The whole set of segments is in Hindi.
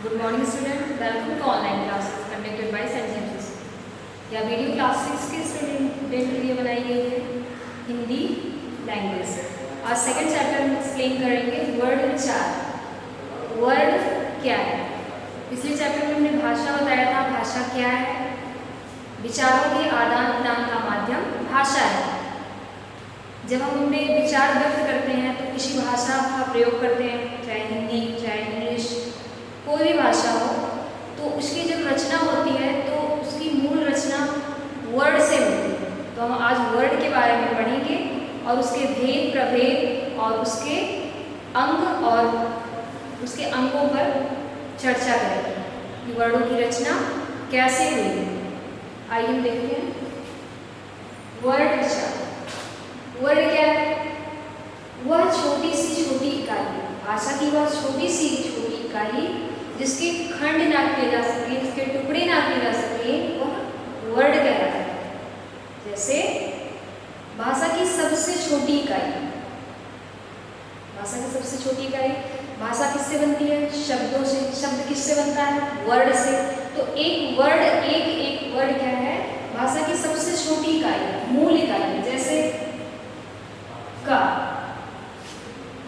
Good morning student, welcome to online classes conducted by St. James. यह वीडियो क्लास 6 के स्टूडेंट के लिए बनाई गई है हिंदी लैंग्वेज। आज सेकंड चैप्टर में एक्सप्लेन करेंगे वर्ड विचार। वर्ड क्या है? पिछले चैप्टर में हमने भाषा बताया था, भाषा क्या है? विचारों के आदान प्रदान का माध्यम भाषा है। जब हम अपने विचार व्यक्त करते हैं तो किसी भाषा का प्रयोग करते हैं, चाहे हिंदी चाहे इंग्लिश, कोई भी भाषा हो, तो उसकी जब रचना होती है तो उसकी मूल रचना वर्ड से होती है। तो हम आज वर्ड के बारे में पढ़ेंगे और उसके भेद प्रभेद और उसके अंग और उसके अंगों पर चर्चा करेंगे कि वर्डों की रचना कैसे हुई। आइए हम देखते हैं वर्ड विचार। वर्ड क्या है? वह छोटी सी छोटी इकाई, भाषा की वह छोटी सी छोटी इकाई जिसके खंड ना किए जा सके, जिसके टुकड़े ना किए जा सके, वह वर्ड कहलाता है। जैसे भाषा की सबसे छोटी इकाई, भाषा की सबसे छोटी इकाई, भाषा किससे बनती है? शब्दों से। शब्द किससे बनता है? वर्ड से। तो एक वर्ड, एक वर्ड क्या है? भाषा की सबसे छोटी इकाई, मूल इकाई। जैसे का,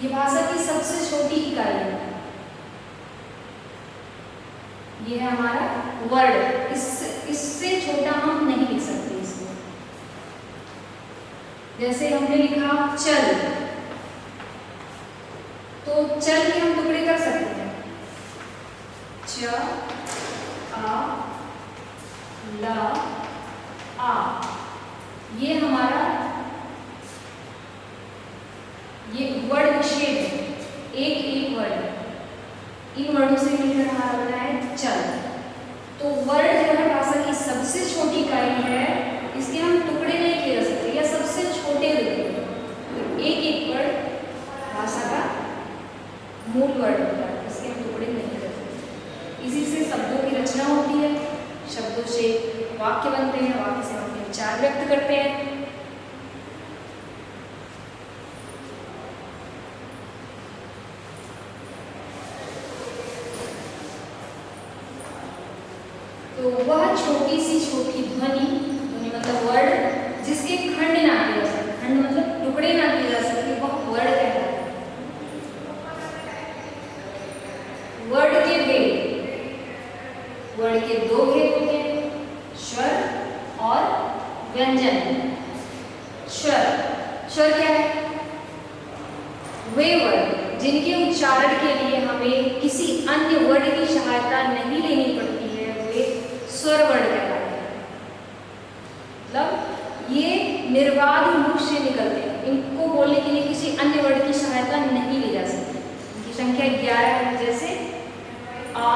ये भाषा की सबसे छोटी इकाई है, ये है हमारा वर्ड। इससे छोटा हम नहीं लिख सकते इसको। जैसे हमने लिखा चल, तो चल के हम टुकड़े कर सकते हैं, च आ ल आ। ये हमारा ये वर्ड विशेष है, एक वर्ड, इन वर्डों से मिलकर हमारा बना है चल। तो वर्ड जो है भाषा की सबसे छोटी इकाई है, इसके हम टुकड़े नहीं किए जा सकते या सबसे छोटे रूप। एक वर्ड भाषा का मूल वर्ड होता है, इसके हम टुकड़े नहीं कर सकते। इसी से शब्दों की रचना होती है, शब्दों से वाक्य बनते हैं, वाक्य से हम अपने विचार व्यक्त करते हैं। तो वह छोटी सी छोटी ध्वनि, ध्वनि मतलब वर्ड, जिसके खंड ना किए जा सके, खंड मतलब टुकड़े ना किए जा सके, वह वर्ड कहलाता है। वर्ड के भेद, वर्ड के दो भेद होते हैं, स्वर और व्यंजन। स्वर क्या है? वे वर्ड जिनके उच्चारण के लिए हमें किसी अन्य वर्ड की सहायता नहीं लेनी पड़ती है, वे स्वर वर्ड कहलाते हैं। मतलब ये निर्बाध मुख से निकलते हैं, इनको बोलने के लिए किसी अन्य वर्ड की सहायता नहीं ली जा सकती। इनकी संख्या 11 है। जैसे आ,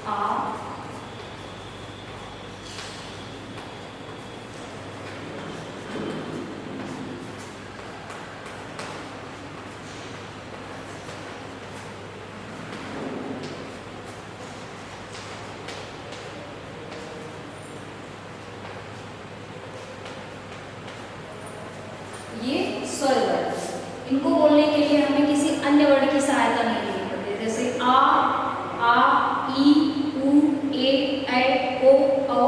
आ, ये स्वर वर्ड। इनको बोलने के लिए हमें किसी अन्य वर्ड की सहायता नहीं लेनी पड़ती। जैसे आ, ई, उ, ए, ओ, औ।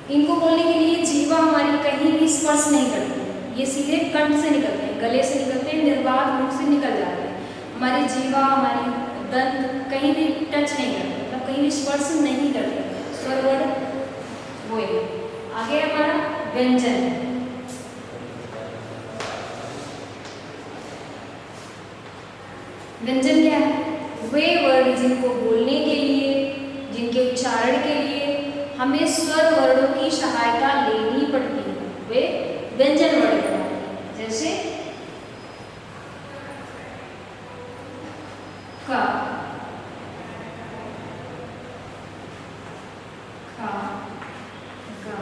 इनको बोलने के लिए जीवा हमारी कहीं भी स्पर्श नहीं करती, ये सीधे कंठ से निकलते हैं, गले से निकलते हैं, निर्बाध मुख से निकल जाते हैं। हमारी जीवा, हमारी दंत कहीं भी टच नहीं करते, मतलब कहीं भी स्पर्श नहीं करते। स्वर वर्ड वो है। आगे हमारा व्यंजन। व्यंजन क्या है? वे वर्ड जिनको बोलने के लिए, जिनके उच्चारण के लिए हमें स्वर वर्डों की सहायता लेनी पड़ती है, वे व्यंजन वर्ड कहलाते हैं। जैसे का, खा, गा,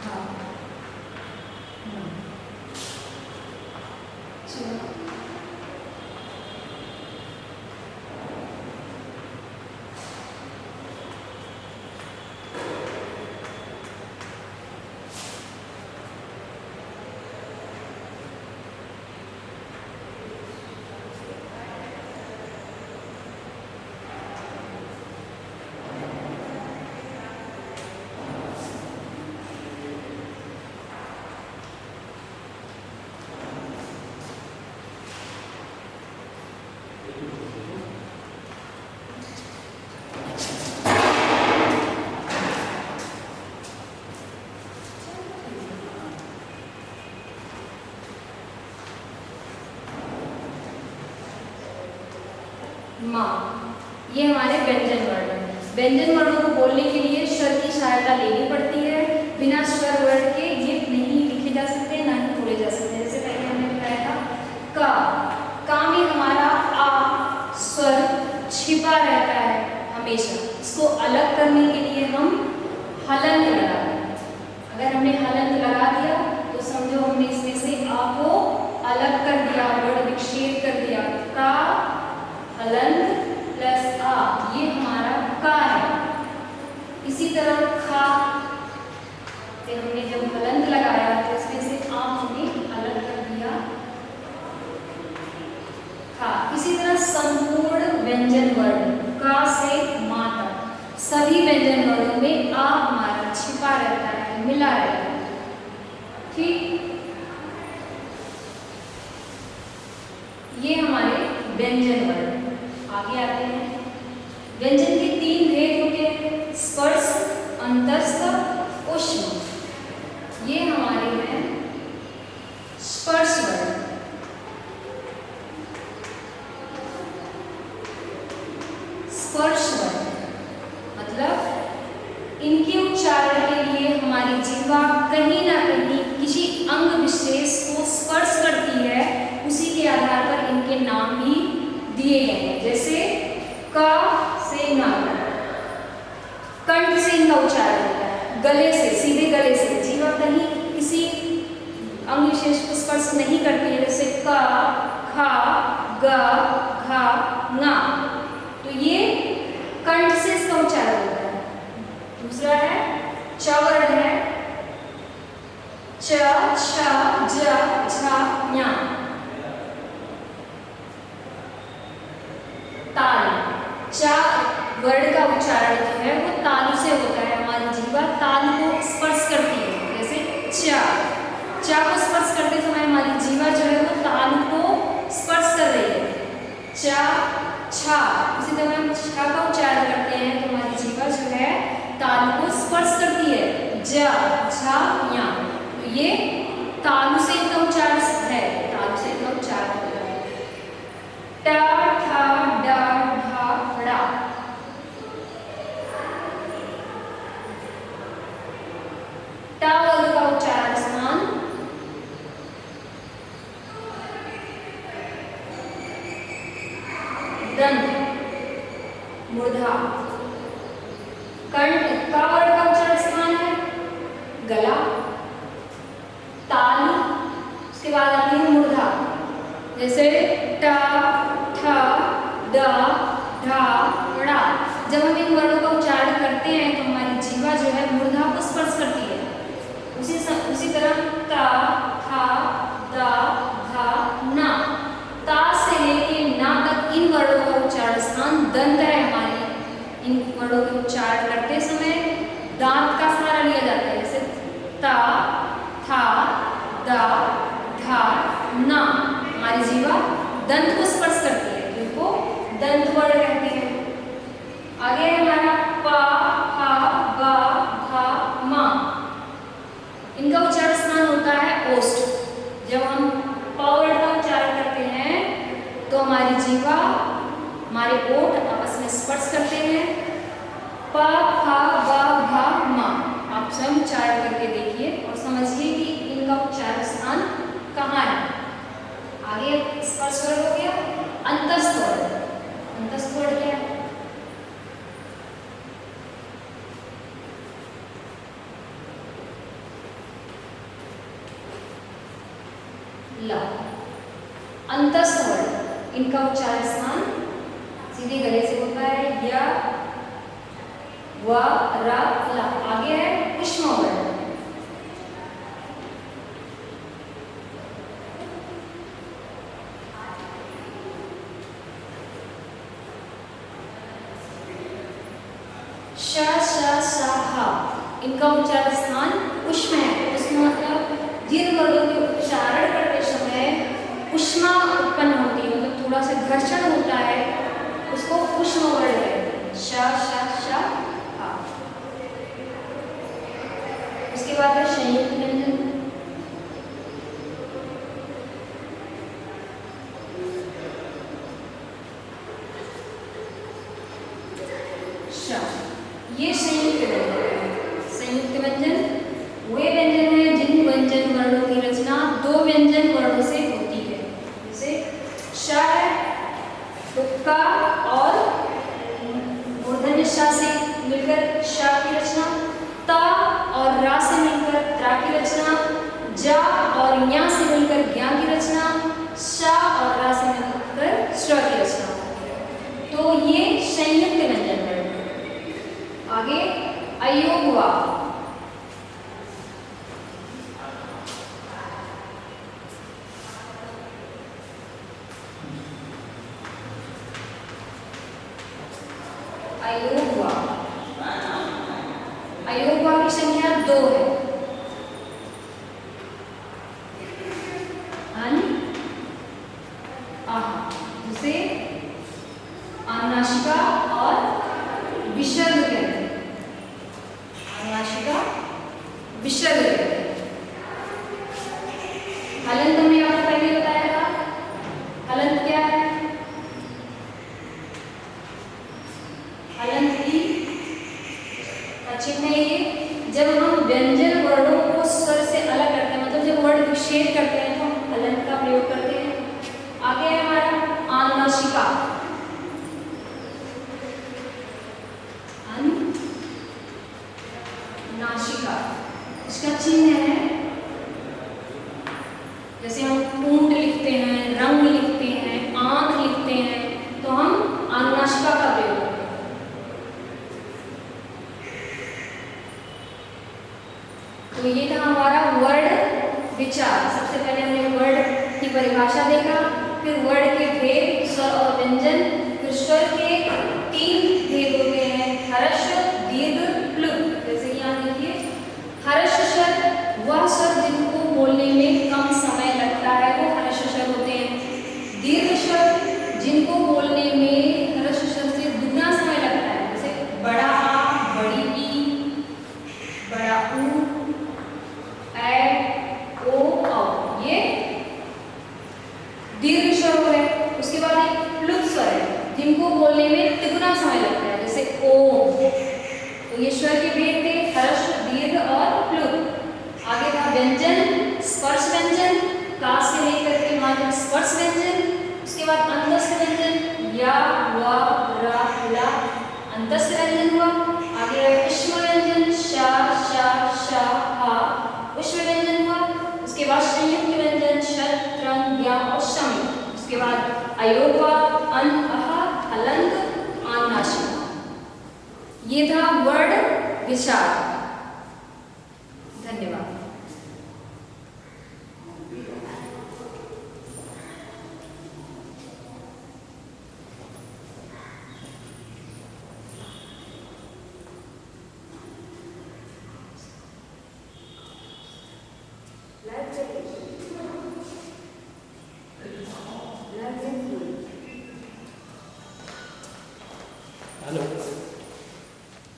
घा, घ, च। मा, ये हमारे व्यंजन वर्ण हैं। व्यंजन वर्णों को बोलने के लिए स्वर की सहायता लेनी पड़ती है। बिना स्वर वर्ण के ये नहीं लिखे जा सकते, ना ही बोले जा सकते। जैसे पहले हमने बताया था का में हमारा आ स्वर छिपा रहता है हमेशा। इसको अलग करने के लिए हम हलंत लगाते हैं। अगर हमने हलंत लगा दिया तो समझो हमने इसमें से आ को अलग कर दिया, वर्ण विच्छेद कर दिया। का हलंत प्लस आ, ये हमारा का है। इसी तरह खा से हमने जब हलंत लगाया तो इसमें से आ हमने अलग कर दिया, खा। इसी तरह संपूर्ण व्यंजन वर्ण का से मा तक सभी व्यंजन वर्णों में आ हमारा छिपा रहता है, मिला रहता है। ठीक, ये हमारे व्यंजन वर्ण। आगे आते हैं। व्यंजन के 3 भेद होते हैं, स्पर्श, अंतस्थ, ऊष्म। ये हमारे हैं स्पर्श वर्ण। स्पर्श वर्ण मतलब इनके उच्चारण के लिए हमारी जीवा कहीं ना कहीं किसी अंग विशेष को स्पर्श करती है, उसी के आधार पर इनके नाम भी दिए गए हैं। जैसे क से ना, कंठ से इनका उच्चारण होता है, गले से, सीधे गले से। जीवा कहीं किसी अंग विशेष को स्पर्श नहीं करती है। जैसे क, खा, ग, घा, ङा, तो ये कंठ से इसका उच्चारण होता है। दूसरा है च वर्ण है, च, छ, ज, झ, ञ। ताल, च वर्ण का उच्चारण जो है वो तालु से होता है। हमारी जीवा तालु को स्पर्श करती है। जैसे च को स्पर्श करते समय हमारी जीवा जो है वो तालु को स्पर्श कर रही है। च, छ, इसी तरह हम छ का उच्चारण करते हैं तो हमारी जीवा जो है तालु को स्पर्श करती है। ज, झ, ञ, तो ये तालु से इनका उच्चारण है, तालु से इनका उच्चारण होता है। ट, ठ, ड, ढ, ढ़। ट वर्ग का उच्चारण स्थान दंत, मूर्धा। कंठ, का वर्ग का उच्चारण स्थान है गला, तालु, उसके बाद आती है मूर्धा। जैसे ट, ठ, ड, ढ, ढ़। जब हम इन वर्णों का उच्चारण करते हैं तो हमारी जीवा जो है मूर्धा को स्पर्श करती है। उसी तरह ता, था, दा, धा, ना। ता से लेके ना तक इन वर्णों का उच्चारण स्थान दंत है हमारी। इन वर्णों के उच्चारण करते समय दांत का सहारा लिया जाता है। जैसे ता, था, दा, धा, ना। हमारी जीवा दंत को स्पर्श करती है, जिनको दंत वर्ण कहते हैं। आगे है हमारा प, ह, ब, भ, म। इनका उच्चारण स्थान होता है ओष्ठ। जब हम प वर्ण का उच्चारण करते हैं तो हमारी जीवा, हमारे ओठ आपस में स्पर्श करते हैं। प, फ, ब, भ, म। आप स्वयं उच्चारण करके देखिए और समझिए कि इनका उच्चारण स्थान कहाँ है। आगे स्पर्श वर्ण हो गया। अंतस्थ वर्ण, अंतस्थ वर्ण क्या है? ल। अंतस्थ वर्ण, इनका उच्चारण स्थान सीधे गले से होता है। य, व, र, ल। आगे है ऊष्म वर्ण। श, श, श, ह। इनका उच्चारण स्थान ऊष्म है। ऊष्म मतलब जिन वर्णों के उच्चारण करते समय ऊष्मा उत्पन्न होती है, मतलब थोड़ा सा घर्षण होता है, उसको ऊष्म वर्ण कहते हैं। श, श, श, ह। उसके बाद है संयुक्त व्यंजन। और न्या से मिलकर ज्ञा की रचना, शा और रा से मिलकर श्र की रचना। तो ये संयुक्त व्यंजन है। आगे अयोगवा, अयोगवा, अयोगवा की संख्या 2 है। जिसे अनुनासिका और विसर्ग कहते हैं। अनुनासिका, विसर्ग कहते हैं। हलंत हमने आपको पहले बताया था। हलंत क्या है? हलंत की चिन्ह है ये। जब हम व्यंजन वर्णों को स्वर से अलग करते हैं, मतलब जब वर्ण विच्छेद करते हैं तो हम हलंत का प्रयोग करते हैं। आगे है हमारा अनुनासिका। अनुनासिका, इसका चिन्ह है, जैसे हम पूंड लिखते हैं, रंग लिखते हैं, आंख लिखते हैं, तो हम अनुनासिका का प्रयोग करते हैं। तो ये था हमारा वर्ण विचार। सबसे पहले हमने वर्ड की परिभाषा देखा, फिर वर्ण के भेद, स्वर और व्यंजन, फिर स्वर के 3 भेद होते हैं, हर्ष, दीर्घ, प्लुत। जैसे कि यहाँ देखिए, हर्ष स्वर वह स्वर जिनको बोलने में कम समय लगता है, वो हर्ष स्वर होते हैं। दीर्घ स्वर जिनको बोलने में हर्ष स्वर से दुगना समय लगता है, जैसे बड़ा आ, बड़ी ई, बड़ा ऊ, ए, ओ, औ, ये दीर्घ स्वर है। उसके बाद एक प्लुत स्वर है, जिनको बोलने में तिगुना समय लगता है, जैसे ओ। तो ये स्वर के भेद थे, हर्ष, दीर्घ और प्लुत। आगे था व्यंजन, स्पर्श व्यंजन, का से लेकर के वहां तक स्पर्श व्यंजन। उसके बाद अंतस्थ व्यंजन, या, वा, रा, ला, अंतस्थ व्यंजन हुआ। आगे है उष्म व्यंजन, शा, शा, शा, हा, उष्म व्यंजन हुआ। उसके बाद संयुक्त व्यंजन, शत, त्रंग, ज्ञा और शम। उसके बाद अयोगवा, अन, अह, हलंत, अनुनासिका। ये था वर्ण विचार। धन्यवाद। हेलो।